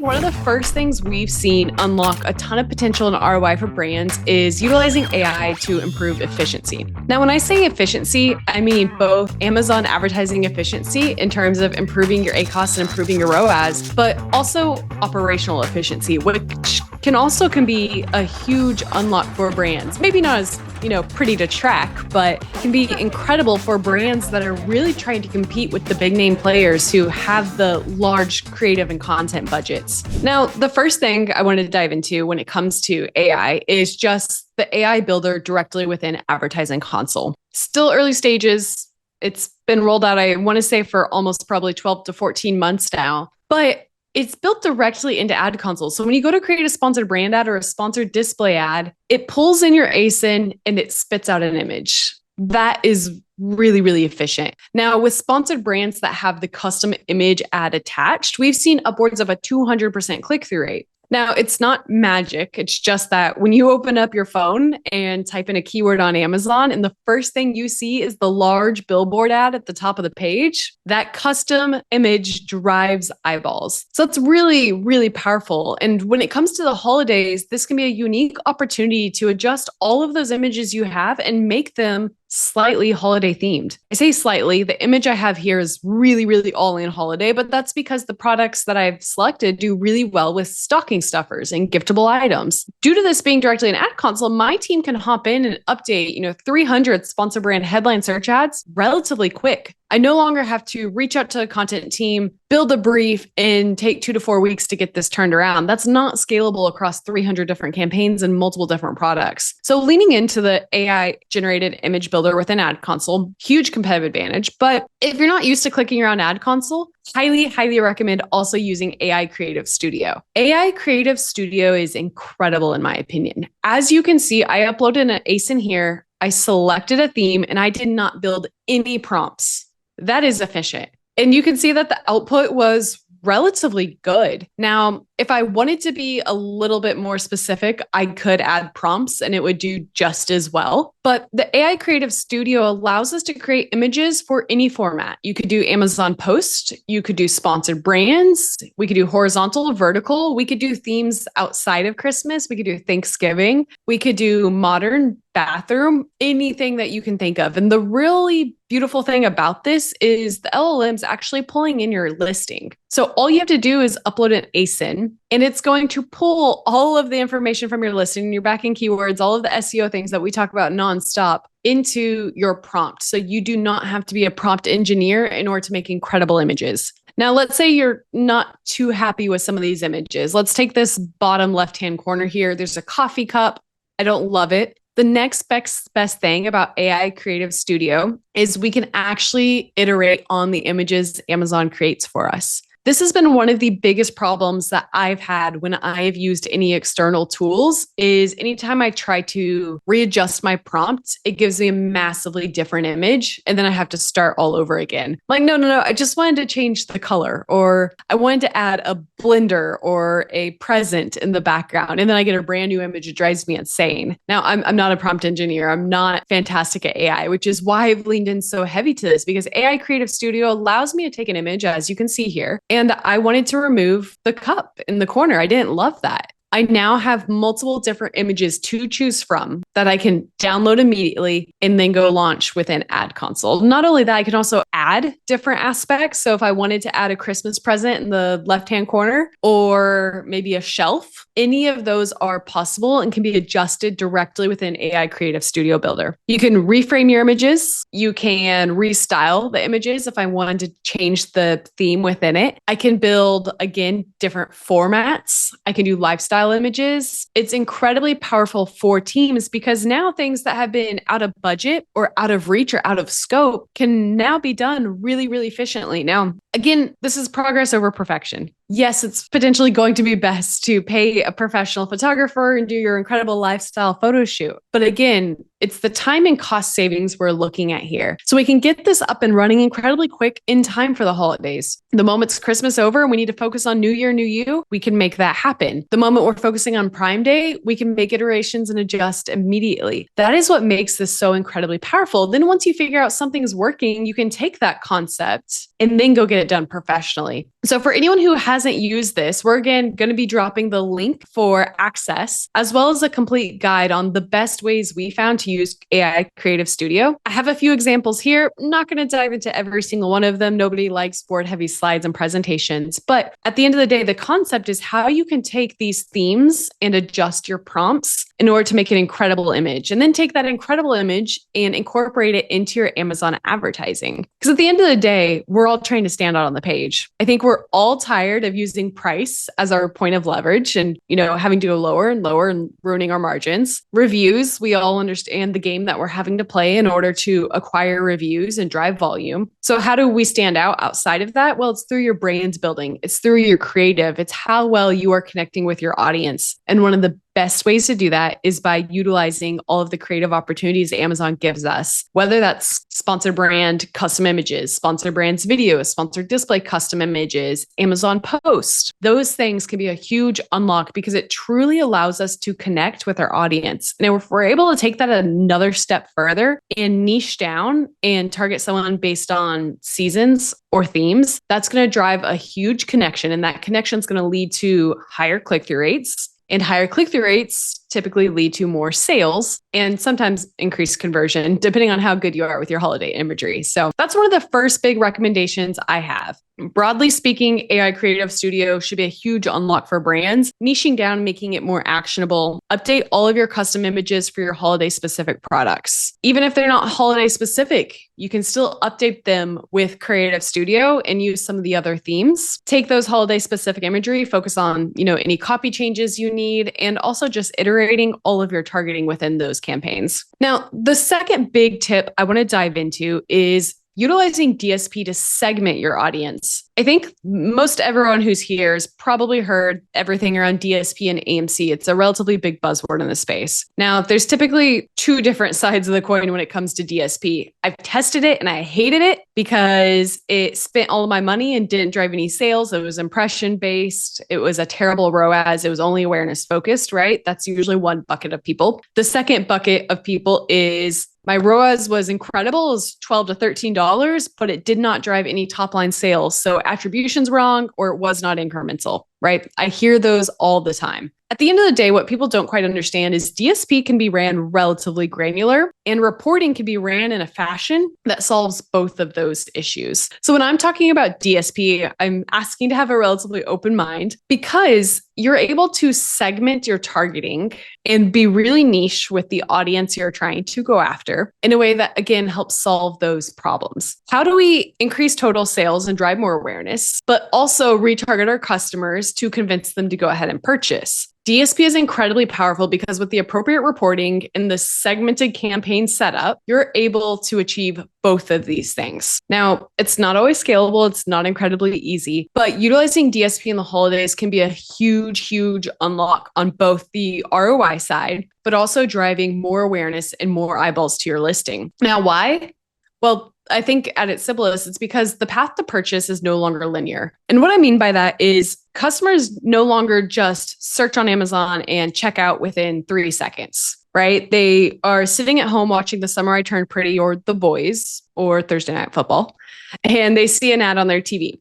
one of the first things we've seen unlock a ton of potential and ROI for brands is utilizing AI to improve efficiency. Now, when I say efficiency, I mean both Amazon advertising efficiency in terms of improving your ACoS and improving your ROAS, but also operational efficiency, which can be a huge unlock for brands. Maybe not as pretty to track, but can be incredible for brands that are really trying to compete with the big name players who have the large creative and content budgets. Now, the first thing I wanted to dive into when it comes to AI is just the AI builder directly within Advertising Console. Still early stages. It's been rolled out, I want to say, for almost probably 12 to 14 months now, but it's built directly into Ad Console. So when you go to create a sponsored brand ad or a sponsored display ad, it pulls in your ASIN and it spits out an image. That is really, really efficient. Now, with sponsored brands that have the custom image ad attached, we've seen upwards of a 200% click-through rate. Now, it's not magic. It's just that when you open up your phone and type in a keyword on Amazon, and the first thing you see is the large billboard ad at the top of the page, that custom image drives eyeballs. So it's really, really powerful. And when it comes to the holidays, this can be a unique opportunity to adjust all of those images you have and make them slightly holiday themed. I say slightly, the image I have here is really, really all in holiday, but that's because the products that I've selected do really well with stocking stuffers and giftable items. Due to this being directly in Ad Console, my team can hop in and update, 300 sponsor brand headline search ads relatively quick. I no longer have to reach out to a content team, build a brief, and take 2 to 4 weeks to get this turned around. That's not scalable across 300 different campaigns and multiple different products. So leaning into the AI generated image builder within Ad Console, huge competitive advantage. But if you're not used to clicking around Ad Console, highly, highly recommend also using AI Creative Studio. AI Creative Studio is incredible in my opinion. As you can see, I uploaded an ASIN here. I selected a theme and I did not build any prompts. That is efficient. And you can see that the output was relatively good. Now, if I wanted to be a little bit more specific, I could add prompts and it would do just as well. But the AI Creative Studio allows us to create images for any format. You could do Amazon Post, you could do sponsored brands, we could do horizontal, vertical, we could do themes outside of Christmas, we could do Thanksgiving, we could do modern bathroom, anything that you can think of. And the really beautiful thing about this is the LLM's actually pulling in your listing. So all you have to do is upload an ASIN and it's going to pull all of the information from your listing, your backing keywords, all of the SEO things that we talk about nonstop into your prompt. So you do not have to be a prompt engineer in order to make incredible images. Now, let's say you're not too happy with some of these images. Let's take this bottom left-hand corner here. There's a coffee cup. I don't love it. The next best thing about AI Creative Studio is we can actually iterate on the images Amazon creates for us. This has been one of the biggest problems that I've had when I've used any external tools is anytime I try to readjust my prompt, it gives me a massively different image. And then I have to start all over again. Like, no, I just wanted to change the color, or I wanted to add a blender or a present in the background. And then I get a brand new image. It drives me insane. Now, I'm not a prompt engineer. I'm not fantastic at AI, which is why I've leaned in so heavy to this, because AI Creative Studio allows me to take an image, as you can see here, and I wanted to remove the cup in the corner. I didn't love that. I now have multiple different images to choose from that I can download immediately and then go launch within Ad Console. Not only that, I can also add different aspects. So if I wanted to add a Christmas present in the left-hand corner or maybe a shelf, any of those are possible and can be adjusted directly within AI Creative Studio Builder. You can reframe your images. You can restyle the images if I wanted to change the theme within it. I can build, again, different formats. I can do lifestyle images. It's incredibly powerful for teams because now things that have been out of budget or out of reach or out of scope can now be done really, really efficiently. Now, again, this is progress over perfection. Yes, it's potentially going to be best to pay a professional photographer and do your incredible lifestyle photo shoot. But again, it's the time and cost savings we're looking at here. So we can get this up and running incredibly quick in time for the holidays. The moment it's Christmas over and we need to focus on New Year, New You, we can make that happen. The moment we're focusing on Prime Day, we can make iterations and adjust immediately. That is what makes this so incredibly powerful. Then once you figure out something's working, you can take that concept and then go get it done professionally. So for anyone who has hasn't used this, we're again going to be dropping the link for access, as well as a complete guide on the best ways we found to use AI Creative Studio. I have a few examples here. I'm not going to dive into every single one of them. Nobody likes board heavy slides and presentations. But at the end of the day, the concept is how you can take these themes and adjust your prompts in order to make an incredible image, and then take that incredible image and incorporate it into your Amazon advertising. Because at the end of the day, we're all trying to stand out on the page. I think we're all tired of using price as our point of leverage and, having to go lower and lower and ruining our margins. Reviews, we all understand the game that we're having to play in order to acquire reviews and drive volume. So how do we stand out outside of that? Well, it's through your brand building. It's through your creative. It's how well you are connecting with your audience. And one of the best ways to do that is by utilizing all of the creative opportunities Amazon gives us, whether that's sponsor brand custom images, sponsor brands videos, sponsor display custom images, Amazon post. Those things can be a huge unlock because it truly allows us to connect with our audience. And if we're able to take that another step further and niche down and target someone based on seasons or themes, that's going to drive a huge connection. And that connection is going to lead to higher click-through rates. And higher click-through rates typically lead to more sales and sometimes increased conversion, depending on how good you are with your holiday imagery. So that's one of the first big recommendations I have. Broadly speaking, AI Creative Studio should be a huge unlock for brands, niching down, making it more actionable. Update all of your custom images for your holiday specific products. Even if they're not holiday specific, you can still update them with Creative Studio and use some of the other themes. Take those holiday specific imagery, focus on, any copy changes you need, and also just iterating all of your targeting within those campaigns. Now, the second big tip I want to dive into is utilizing DSP to segment your audience. I think most everyone who's here has probably heard everything around DSP and AMC. It's a relatively big buzzword in the space. Now, there's typically two different sides of the coin when it comes to DSP. I've tested it and I hated it because it spent all of my money and didn't drive any sales. It was impression based. It was a terrible ROAS. It was only awareness focused, right? That's usually one bucket of people. The second bucket of people is my ROAS was incredible. It was $12 to $13, but it did not drive any top line sales. So attribution's wrong or it was not incremental, right? I hear those all the time. At the end of the day, what people don't quite understand is DSP can be ran relatively granular and reporting can be ran in a fashion that solves both of those issues. So when I'm talking about DSP, I'm asking to have a relatively open mind because you're able to segment your targeting and be really niche with the audience you're trying to go after in a way that, again, helps solve those problems. How do we increase total sales and drive more awareness, but also retarget our customers to convince them to go ahead and purchase? DSP is incredibly powerful because with the appropriate reporting and the segmented campaign setup, you're able to achieve both of these things. Now, it's not always scalable. It's not incredibly easy, but utilizing DSP in the holidays can be a huge, huge unlock on both the ROI side, but also driving more awareness and more eyeballs to your listing. Now, why? Well, I think at its simplest, it's because the path to purchase is no longer linear. And what I mean by that is customers no longer just search on Amazon and check out within 3 seconds, right? They are sitting at home watching The Summer I Turned Pretty or The Boys or Thursday Night Football, and they see an ad on their TV.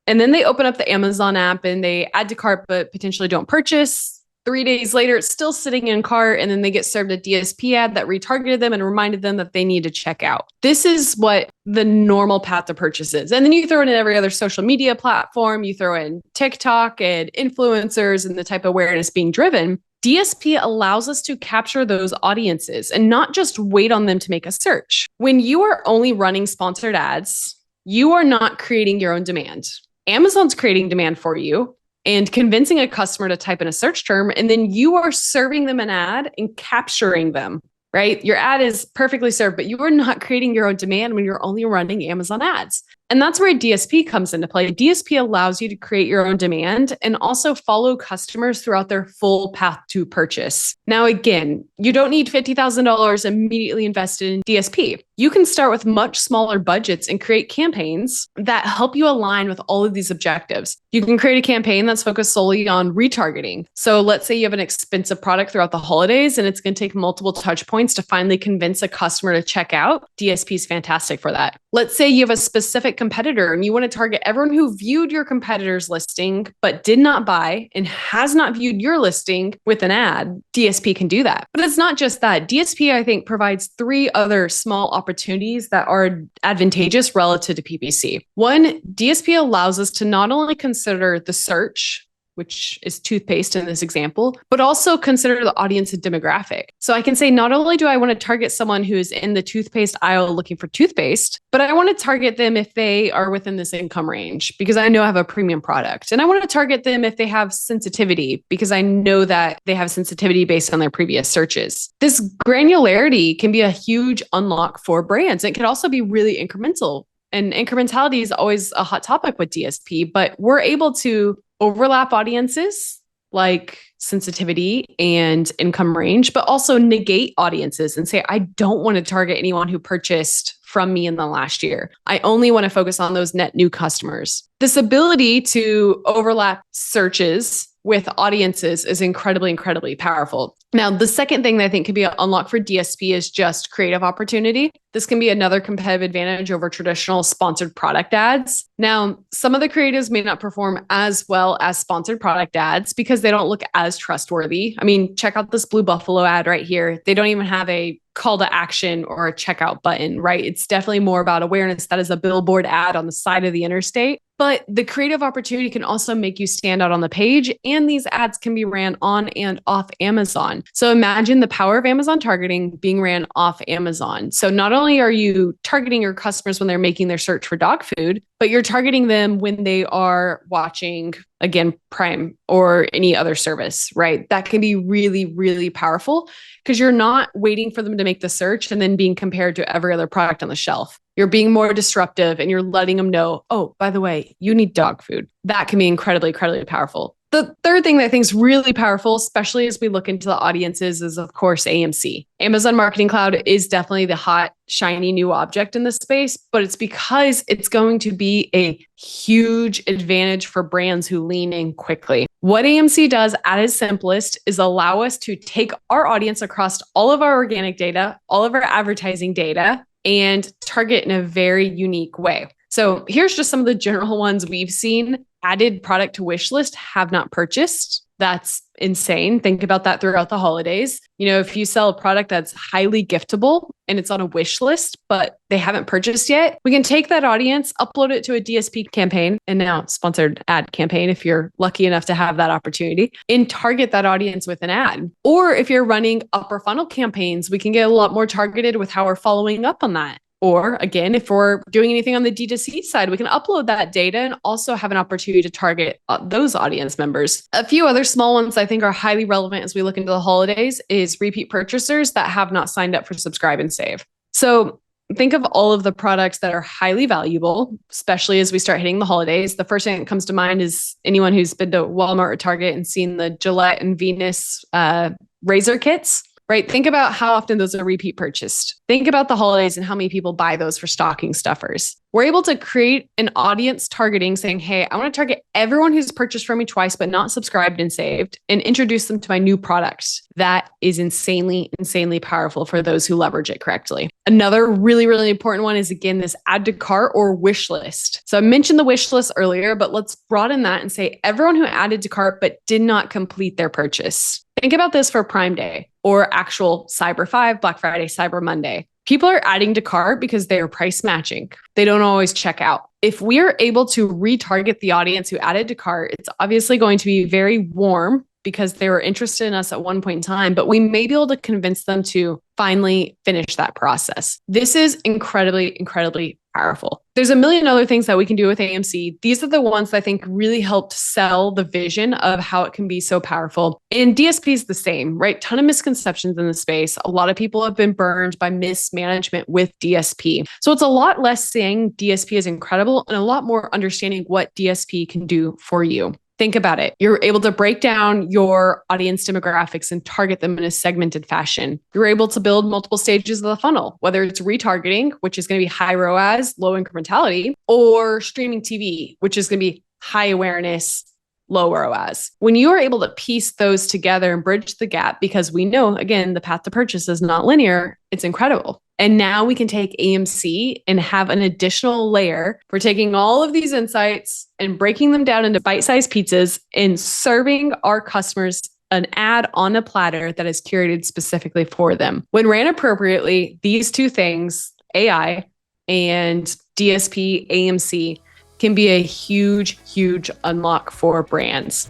And then they open up the Amazon app and they add to cart, but potentially don't purchase. 3 days later, it's still sitting in cart, and then they get served a DSP ad that retargeted them and reminded them that they need to check out. This is what the normal path to purchase is. And then you throw it in every other social media platform, you throw in TikTok and influencers and the type of awareness being driven. DSP allows us to capture those audiences and not just wait on them to make a search. When you are only running sponsored ads, you are not creating your own demand. Amazon's creating demand for you and convincing a customer to type in a search term, and then you are serving them an ad and capturing them, right? Your ad is perfectly served, but you are not creating your own demand when you're only running Amazon ads. And that's where DSP comes into play. DSP allows you to create your own demand and also follow customers throughout their full path to purchase. Now, again, you don't need $50,000 immediately invested in DSP. You can start with much smaller budgets and create campaigns that help you align with all of these objectives. You can create a campaign that's focused solely on retargeting. So let's say you have an expensive product throughout the holidays and it's going to take multiple touch points to finally convince a customer to check out. DSP is fantastic for that. Let's say you have a specific competitor and you want to target everyone who viewed your competitor's listing but did not buy and has not viewed your listing with an ad. DSP can do that. But it's not just that. DSP, I think, provides 3 other small opportunities that are advantageous relative to PPC. One, DSP allows us to not only consider the search, which is toothpaste in this example, but also consider the audience and demographic. So I can say, not only do I want to target someone who is in the toothpaste aisle looking for toothpaste, but I want to target them if they are within this income range because I know I have a premium product. And I want to target them if they have sensitivity because I know that they have sensitivity based on their previous searches. This granularity can be a huge unlock for brands. It can also be really incremental. And incrementality is always a hot topic with DSP, but we're able to overlap audiences like sensitivity and income range, but also negate audiences and say, I don't want to target anyone who purchased from me in the last year. I only want to focus on those net new customers. This ability to overlap searches with audiences is incredibly, incredibly powerful. Now, the second thing that I think can be an unlock for DSP is just creative opportunity. This can be another competitive advantage over traditional sponsored product ads. Now, some of the creatives may not perform as well as sponsored product ads because they don't look as trustworthy. I mean, check out this Blue Buffalo ad right here. They don't even have a call to action or a checkout button, right? It's definitely more about awareness. That is a billboard ad on the side of the interstate. But the creative opportunity can also make you stand out on the page, and these ads can be ran on and off Amazon. So imagine the power of Amazon targeting being ran off Amazon. So not only are you targeting your customers when they're making their search for dog food, but you're targeting them when they are watching, again, Prime or any other service, right? That can be really, really powerful because you're not waiting for them to make the search and then being compared to every other product on the shelf. You're being more disruptive and you're letting them know, oh, by the way, you need dog food. That can be incredibly, incredibly powerful. The third thing that I think is really powerful, especially as we look into the audiences, is of course AMC. Amazon Marketing Cloud is definitely the hot, shiny new object in this space, but it's because it's going to be a huge advantage for brands who lean in quickly. What AMC does at its simplest is allow us to take our audience across all of our organic data, all of our advertising data, and target in a very unique way. So here's just some of the general ones we've seen. Added product to wish list, have not purchased. That's insane. Think about that throughout the holidays. You know, if you sell a product that's highly giftable and it's on a wish list, but they haven't purchased yet, we can take that audience, upload it to a DSP campaign, and now sponsored ad campaign, if you're lucky enough to have that opportunity, and target that audience with an ad. Or if you're running upper funnel campaigns, we can get a lot more targeted with how we're following up on that. Or again, if we're doing anything on the D2C side, we can upload that data and also have an opportunity to target those audience members. A few other small ones I think are highly relevant as we look into the holidays is repeat purchasers that have not signed up for Subscribe and Save. So think of all of the products that are highly valuable, especially as we start hitting the holidays. The first thing that comes to mind is anyone who's been to Walmart or Target and seen the Gillette and Venus razor kits. Right? Think about how often those are repeat purchased. Think about the holidays and how many people buy those for stocking stuffers. We're able to create an audience targeting saying, hey, I want to target everyone who's purchased from me twice, but not subscribed and saved, and introduce them to my new product. That is insanely, insanely powerful for those who leverage it correctly. Another really, really important one is, again, this add to cart or wish list. So I mentioned the wish list earlier, but let's broaden that and say everyone who added to cart but did not complete their purchase. Think about this for Prime Day or actual Cyber 5, Black Friday, Cyber Monday. People are adding to cart because they are price matching. They don't always check out. If we are able to retarget the audience who added to cart, it's obviously going to be very warm because they were interested in us at one point in time, but we may be able to convince them to finally finish that process. This is incredibly, incredibly powerful. There's a million other things that we can do with AMC. These are the ones that I think really helped sell the vision of how it can be so powerful. And DSP is the same, right? Ton of misconceptions in the space. A lot of people have been burned by mismanagement with DSP. So it's a lot less saying DSP is incredible and a lot more understanding what DSP can do for you. Think about it. You're able to break down your audience demographics and target them in a segmented fashion. You're able to build multiple stages of the funnel, whether it's retargeting, which is going to be high ROAS, low incrementality, or streaming TV, which is going to be high awareness, low ROAS. When you are able to piece those together and bridge the gap, because we know, again, the path to purchase is not linear, it's incredible. And now we can take AMC and have an additional layer for taking all of these insights and breaking them down into bite-sized pizzas and serving our customers an ad on a platter that is curated specifically for them. When ran appropriately, these two things, AI and DSP, AMC, can be a huge, huge unlock for brands.